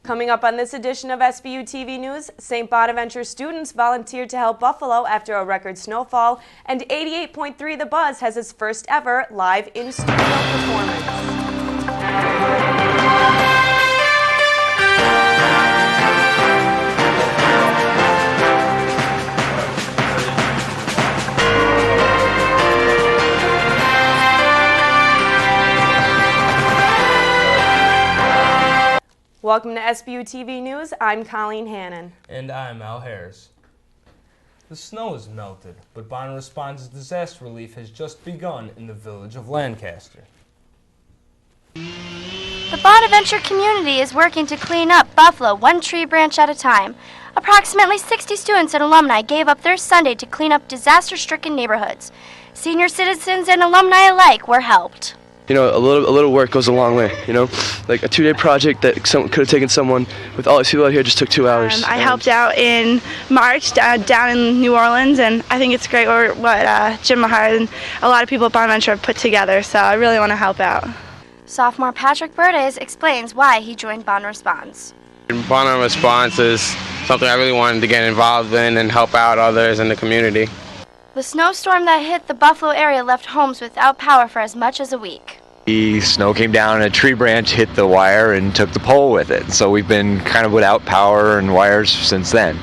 Coming up on this edition of Sbu TV News, St. Bonaventure students volunteered to help Buffalo after a record snowfall, and 88.3 The Buzz has its first ever live in-studio performance. Welcome to Sbu TV News. I'm Colleen Hannon. And I'm Al Harris. The snow has melted, but Bona Responds' disaster relief has just begun in the village of Lancaster. The Bonaventure community is working to clean up Buffalo one tree branch at a time. Approximately 60 students and alumni gave up their Sunday to clean up disaster-stricken neighborhoods. Senior citizens and alumni alike were helped. You know, a little work goes a long way, you know? Like a 2-day project that could have taken someone, with all these people out here, just took 2 hours. I helped out in March down in New Orleans, and I think it's great what Jim Mahar and a lot of people at Bonaventure have put together, so I really want to help out. Sophomore Patrick Brutus explains why he joined Bona Responds. Bona Responds is something I really wanted to get involved in and help out others in the community. The snowstorm that hit the Buffalo area left homes without power for as much as a week. The snow came down and a tree branch hit the wire and took the pole with it. So we've been kind of without power and wires since then.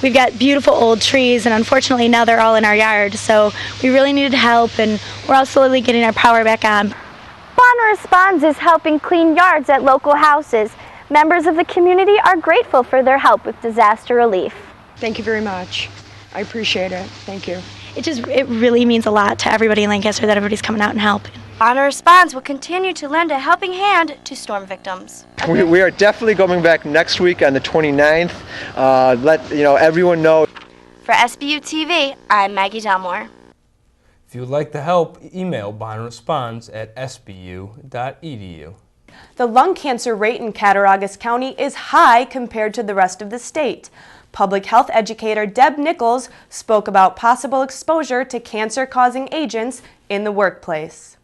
We've got beautiful old trees, and unfortunately now they're all in our yard. So we really needed help, and we're all slowly getting our power back on. Bona Responds is helping clean yards at local houses. Members of the community are grateful for their help with disaster relief. Thank you very much. I appreciate it. Thank you. It really means a lot to everybody in Lancaster that everybody's coming out and helping. Bona Responds will continue to lend a helping hand to storm victims. We are definitely going back next week on the 29th. Let everyone know. For Sbu TV, I'm Maggie Delmore. If you would like to help, email Bona Responds at sbu.edu. The lung cancer rate in Cattaraugus County is high compared to the rest of the state. Public health educator Deb Nichols spoke about possible exposure to cancer-causing agents in the workplace.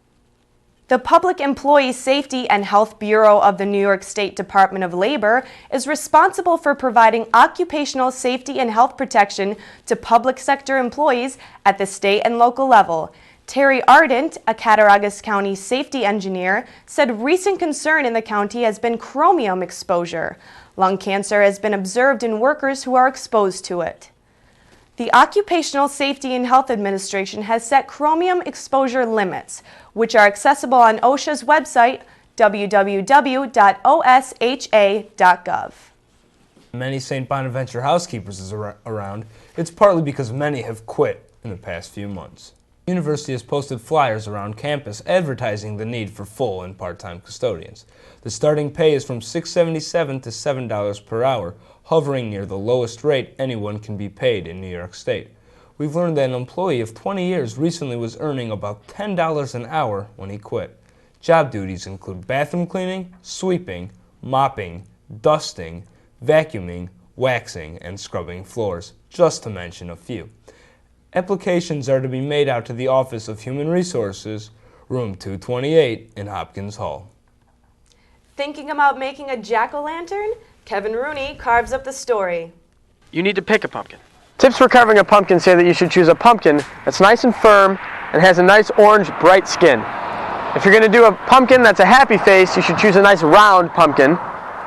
The Public Employee Safety and Health Bureau of the New York State Department of Labor is responsible for providing occupational safety and health protection to public sector employees at the state and local level. Terry Ardent, a Cattaraugus County safety engineer, said recent concern in the county has been chromium exposure. Lung cancer has been observed in workers who are exposed to it. The Occupational Safety and Health Administration has set chromium exposure limits, which are accessible on OSHA's website, www.osha.gov. Many St. Bonaventure housekeepers is around. It's partly because many have quit in the past few months. The university has posted flyers around campus advertising the need for full and part-time custodians. The starting pay is from $6.77 to $7 per hour, hovering near the lowest rate anyone can be paid in New York State. We've learned that an employee of 20 years recently was earning about $10 an hour when he quit. Job duties include bathroom cleaning, sweeping, mopping, dusting, vacuuming, waxing, and scrubbing floors, just to mention a few. Applications are to be made out to the Office of Human Resources, room 228 in Hopkins Hall. Thinking about making a jack-o'-lantern? Kevin Rooney carves up the story. You need to pick a pumpkin. Tips for carving a pumpkin say that you should choose a pumpkin that's nice and firm and has a nice orange, bright skin. If you're going to do a pumpkin that's a happy face, you should choose a nice round pumpkin.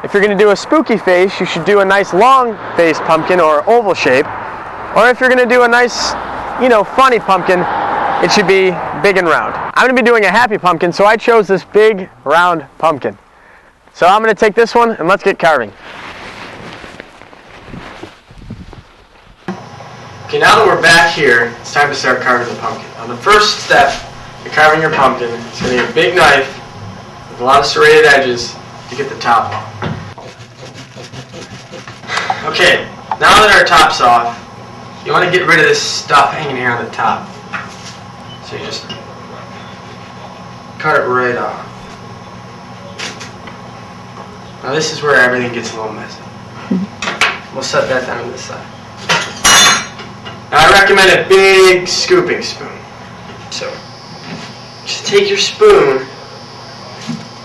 If you're going to do a spooky face, you should do a nice long-faced pumpkin or oval shape. Or if you're going to do a nice, funny pumpkin, it should be big and round. I'm going to be doing a happy pumpkin, so I chose this big, round pumpkin. So I'm going to take this one and let's get carving. Okay, now that we're back here, it's time to start carving the pumpkin. Now the first step to carving your pumpkin is going to be a big knife with a lot of serrated edges to get the top off. Okay, now that our top's off, you want to get rid of this stuff hanging here on the top. So you just cut it right off. Now this is where everything gets a little messy. We'll set that down to the side. Now I recommend a big scooping spoon. So just take your spoon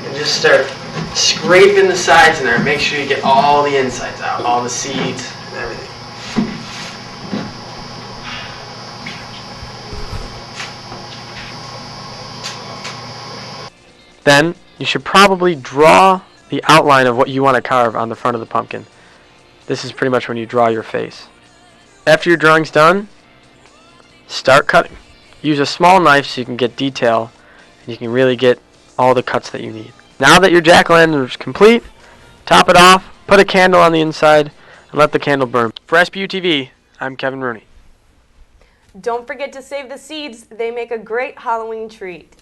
and just start scrape in the sides in there. Make sure you get all the insides out, all the seeds and everything. Then you should probably draw the outline of what you want to carve on the front of the pumpkin. This is pretty much when you draw your face. After your drawing's done, start cutting. Use a small knife so you can get detail and you can really get all the cuts that you need. Now that your jack-o'-lantern is complete, top it off, put a candle on the inside, and let the candle burn. For Sbu TV, I'm Kevin Rhoney. Don't forget to save the seeds. They make a great Halloween treat.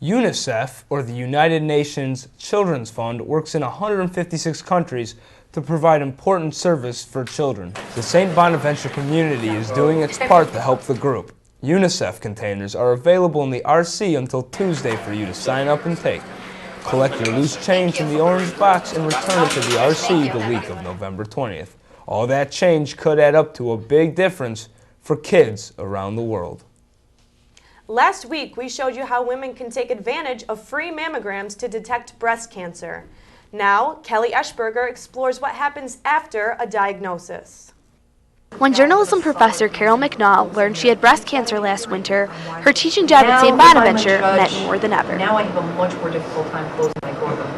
UNICEF, or the United Nations Children's Fund, works in 156 countries to provide important service for children. The St. Bonaventure community is doing its part to help the group. UNICEF containers are available in the RC until Tuesday for you to sign up and take. Collect your loose change in the orange box and return it to the RC the week of November 20th. All that change could add up to a big difference for kids around the world. Last week, we showed you how women can take advantage of free mammograms to detect breast cancer. Now, Kelly Eschberger explores what happens after a diagnosis. When journalism professor Carole McNall learned she had breast cancer last winter, her teaching job at St. Bonaventure meant more than ever. Now I have a much more difficult time closing my courtroom.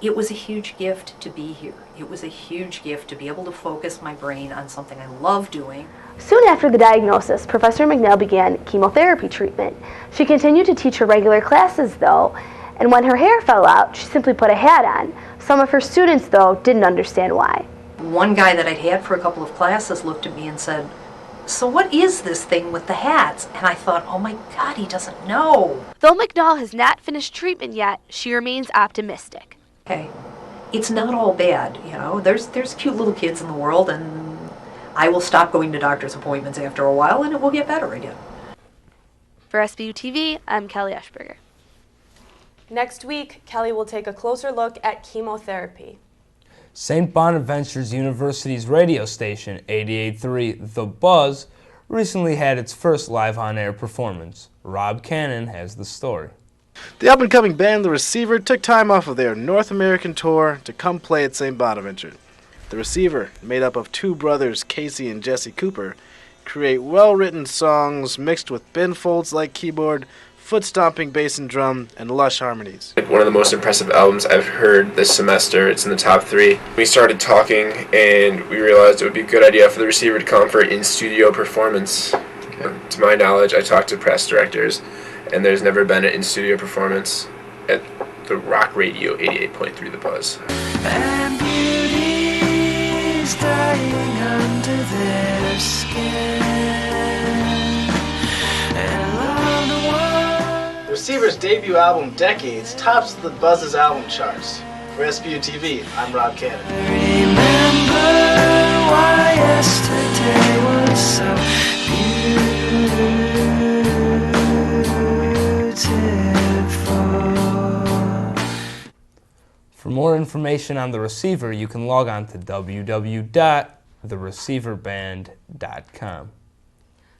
It was a huge gift to be here. It was a huge gift to be able to focus my brain on something I love doing. Soon after the diagnosis, Professor McNall began chemotherapy treatment. She continued to teach her regular classes, though, and when her hair fell out, she simply put a hat on. Some of her students, though, didn't understand why. One guy that I'd had for a couple of classes looked at me and said, "So what is this thing with the hats?" And I thought, oh my God, he doesn't know. Though McNall has not finished treatment yet, she remains optimistic. Okay, it's not all bad, you know. There's cute little kids in the world, and I will stop going to doctor's appointments after a while, and it will get better again. For Sbu TV, I'm Kelly Eschberger. Next week, Kelly will take a closer look at chemotherapy. St. Bonaventure's University's radio station, 88.3 The Buzz, recently had its first live on-air performance. Rob Cannon has the story. The up-and-coming band The Receiver took time off of their North American tour to come play at St. Bonaventure. The Receiver, made up of two brothers, Casey and Jesse Cooper, create well-written songs mixed with bend folds-like keyboard, foot-stomping bass and drum, and lush harmonies. One of the most impressive albums I've heard this semester. It's in the top 3. We started talking, and we realized it would be a good idea for The Receiver to come for an in-studio performance. To my knowledge, I talked to press directors, and there's never been an in-studio performance at the Rock Radio 88.3 The Buzz. And beauty's dying under their skin. The Receiver's debut album, Decades, tops the Buzz's album charts. For Sbu TV, I'm Rob Cannon. Remember why yesterday was so beautiful. For more information on The Receiver, you can log on to www.thereceiverband.com.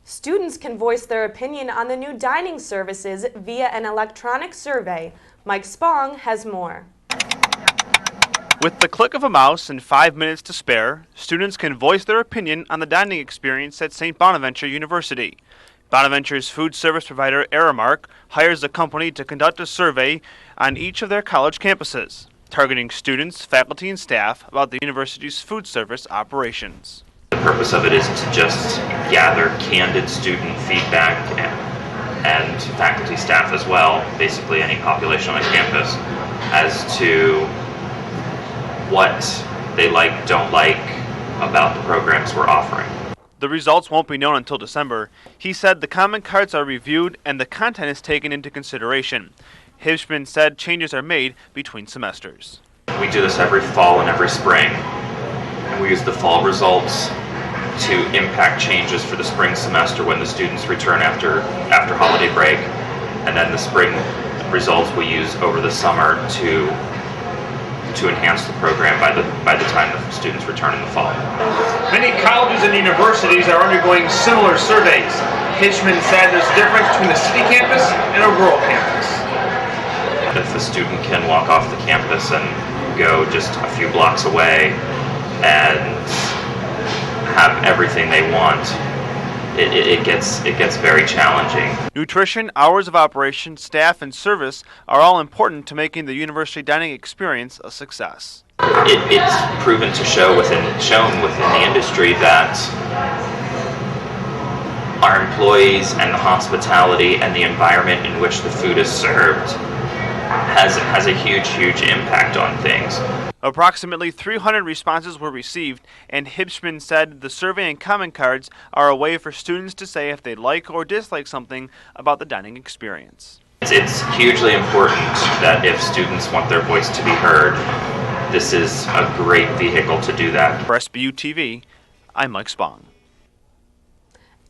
Students can voice their opinion on the new dining services via an electronic survey. Mike Spong has more. With the click of a mouse and 5 minutes to spare, students can voice their opinion on the dining experience at St. Bonaventure University. Bonaventure's food service provider, Aramark, hires a company to conduct a survey on each of their college campuses, targeting students, faculty, and staff about the university's food service operations. The purpose of it is to just gather candid student feedback and faculty staff as well, basically any population on campus, as to what they like, don't like about the programs we're offering. The results won't be known until December. He said the comment cards are reviewed and the content is taken into consideration. Hibshman said changes are made between semesters. We do this every fall and every spring, and we use the fall results to impact changes for the spring semester when the students return after holiday break, and then the spring results we use over the summer to enhance the program by the time the students return in the fall. Many colleges and universities are undergoing similar surveys. Hibshman said there's a difference between a city campus and a rural campus. If the the student can walk off the campus and go just a few blocks away and have everything they want, it gets very challenging. Nutrition, hours of operation, staff, and service are all important to making the university dining experience a success. It's proven to shown within the industry that our employees and the hospitality and the environment in which the food is served has a huge impact on things. Approximately 300 responses were received, and Hibshman said the survey and comment cards are a way for students to say if they like or dislike something about the dining experience. It's hugely important that if students want their voice to be heard, this is a great vehicle to do that. For Sbu TV, I'm Mike Spong.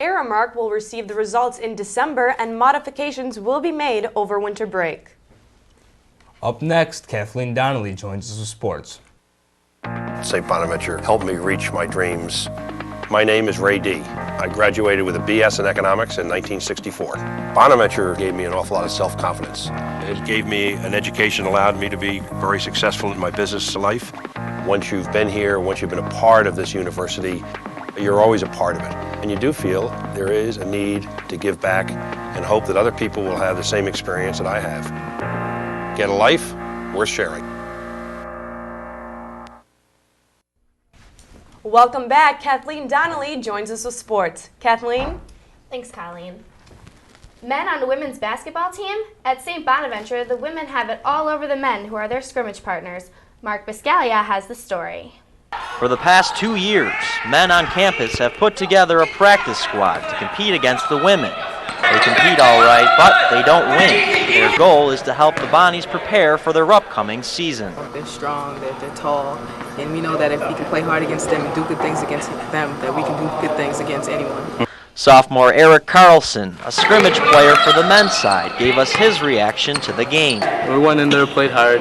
Aramark will receive the results in December, and modifications will be made over winter break. Up next, Kathleen Donnelly joins us with sports. St. Bonaventure helped me reach my dreams. My name is Ray D. I graduated with a BS in economics in 1964. Bonaventure gave me an awful lot of self-confidence. It gave me an education, allowed me to be very successful in my business life. Once you've been here, once you've been a part of this university, you're always a part of it. And you do feel there is a need to give back and hope that other people will have the same experience that I have. Get a life worth sharing. Welcome back. Kathleen Donnelly joins us with sports. Kathleen? Thanks, Colleen. Men on the women's basketball team? At St. Bonaventure, the women have it all over the men who are their scrimmage partners. Mark Buscaglia has the story. For the past 2 years, men on campus have put together a practice squad to compete against the women. They compete all right, but they don't win. Their goal is to help the Bonnies prepare for their upcoming season. They're strong, they're tall, and we know that if we can play hard against them and do good things against them, that we can do good things against anyone. Sophomore Eric Carlson, a scrimmage player for the men's side, gave us his reaction to the game. We went in there, played hard.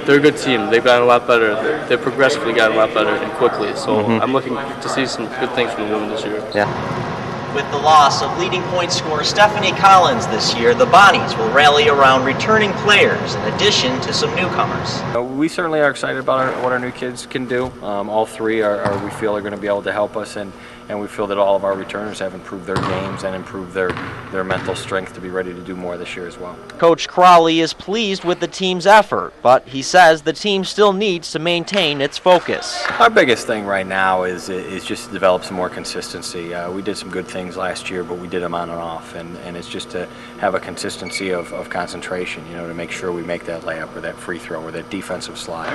They're a good team. They've gotten a lot better. They've progressively gotten a lot better and quickly. So I'm looking to see some good things from the women this year. Yeah. With the loss of leading point scorer Stephanie Collins this year, the Bonnies will rally around returning players in addition to some newcomers. We certainly are excited about what our new kids can do. All three we feel are going to be able to help us, and we feel that all of our returners have improved their games and improved their mental strength to be ready to do more this year as well. Coach Crowley is pleased with the team's effort, but he says the team still needs to maintain its focus. Our biggest thing right now is just to develop some more consistency. We did some good things last year, but we did them on and off, and it's just to have a consistency of concentration, to make sure we make that layup or that free throw or that defensive slide.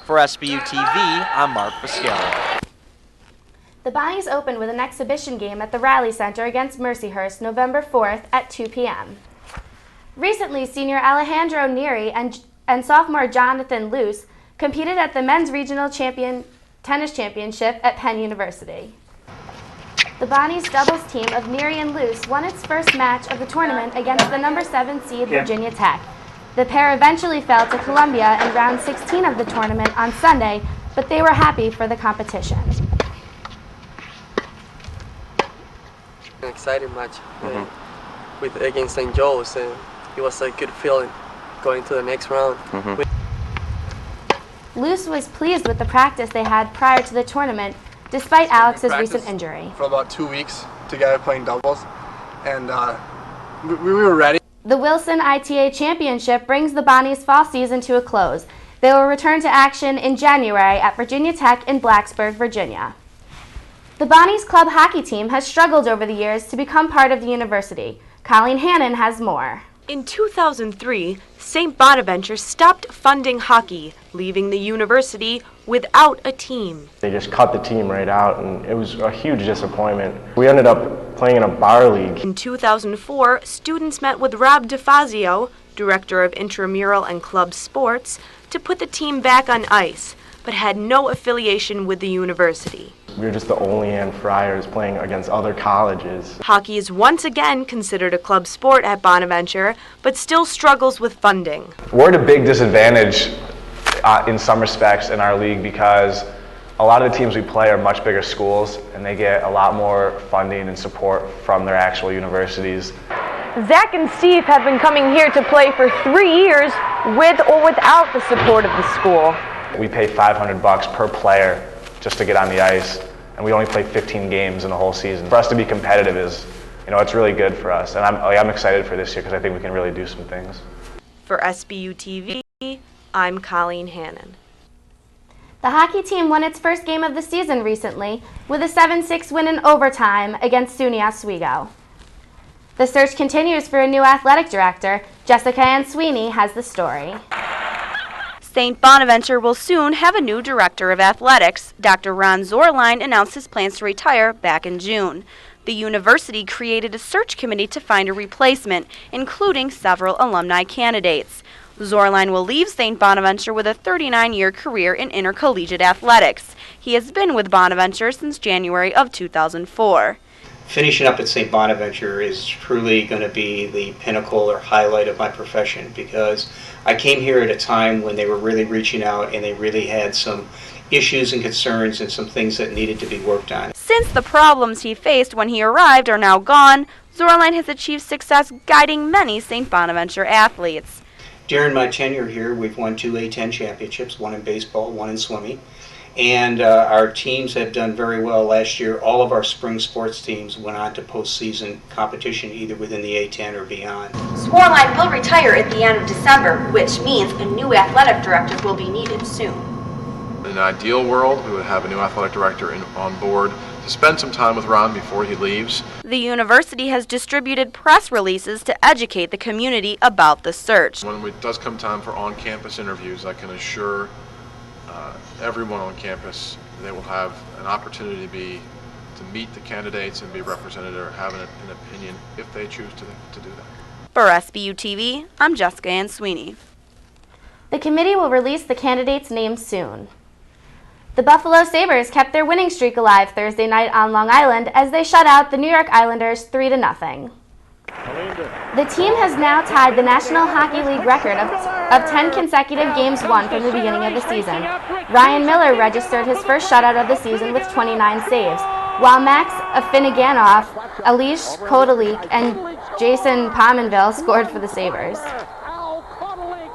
For Sbu TV, I'm Mark Buscaglia. The Bonnies opened with an exhibition game at the Rally Center against Mercyhurst November 4th at 2 p.m. Recently, senior Alejandro Neri and sophomore Jonathan Luce competed at the Men's Regional Tennis Championship at Penn University. The Bonnies doubles team of Neri and Luce won its first match of the tournament against the number 7 seed Virginia Tech. The pair eventually fell to Columbia in round 16 of the tournament on Sunday, but they were happy for the competition. An exciting match against St. Joe's, and it was a good feeling going to the next round. Luce was pleased with the practice they had prior to the tournament, despite Alex's recent injury. For about 2 weeks together playing doubles, and we were ready. The Wilson ITA Championship brings the Bonnies' fall season to a close. They will return to action in January at Virginia Tech in Blacksburg, Virginia. The Bonnies club hockey team has struggled over the years to become part of the university. Colleen Hannon has more. In 2003, St. Bonaventure stopped funding hockey, leaving the university without a team. They just cut the team right out, and it was a huge disappointment. We ended up playing in a bar league. In 2004, students met with Rob DeFazio, director of intramural and club sports, to put the team back on ice, but had no affiliation with the university. We were just the only Ann Friars playing against other colleges. Hockey is once again considered a club sport at Bonaventure, but still struggles with funding. We're at a big disadvantage in some respects in our league because a lot of the teams we play are much bigger schools and they get a lot more funding and support from their actual universities. Zach and Steve have been coming here to play for 3 years with or without the support of the school. We pay $500 per player just to get on the ice, and we only play 15 games in the whole season. For us to be competitive is, it's really good for us, and I'm excited for this year because I think we can really do some things. For Sbu TV, I'm Colleen Hannon. The hockey team won its first game of the season recently with a 7-6 win in overtime against SUNY Oswego. The search continues for a new athletic director. Jessica Ansuini has the story. St. Bonaventure will soon have a new director of athletics. Dr. Ron Zwierlein announced his plans to retire back in June. The university created a search committee to find a replacement, including several alumni candidates. Zwierlein will leave St. Bonaventure with a 39-year career in intercollegiate athletics. He has been with Bonaventure since January of 2004. Finishing up at St. Bonaventure is truly going to be the pinnacle or highlight of my profession, because I came here at a time when they were really reaching out and they really had some issues and concerns and some things that needed to be worked on. Since the problems he faced when he arrived are now gone, Zwierlein has achieved success guiding many St. Bonaventure athletes. During my tenure here, we've won 2 A10 championships, one in baseball, one in swimming. And our teams have done very well last year. All of our spring sports teams went on to postseason competition, either within the A10 or beyond. Zwierlein will retire at the end of December, which means a new athletic director will be needed soon. In an ideal world, we would have a new athletic director on board to spend some time with Ron before he leaves. The university has distributed press releases to educate the community about the search. When it does come time for on-campus interviews, I can assure everyone on campus they will have an opportunity to meet the candidates and be represented or have an opinion if they choose to do that. For Sbu TV, I'm Jessica Ansuini. The committee will release the candidates' names soon. The Buffalo Sabres kept their winning streak alive Thursday night on Long Island as they shut out the New York Islanders 3-0. The team has now tied the National Hockey League record of 10 consecutive games won from the beginning of the season. Ryan Miller registered his first shutout of the season with 29 saves, while Max Afinogenov, Elish Kotelik, and Jason Pominville scored for the Sabres.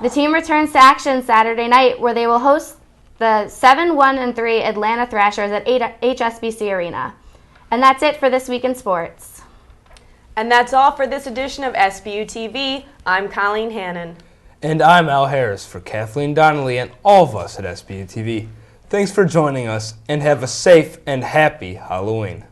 The team returns to action Saturday night, where they will host the 7-1-3 Atlanta Thrashers at HSBC Arena. And that's it for This Week in Sports. And that's all for this edition of Sbu TV. I'm Colleen Hannon. And I'm Al Harris for Kathleen, Donnelly, and all of us at Sbu TV. Thanks for joining us, and have a safe and happy Halloween.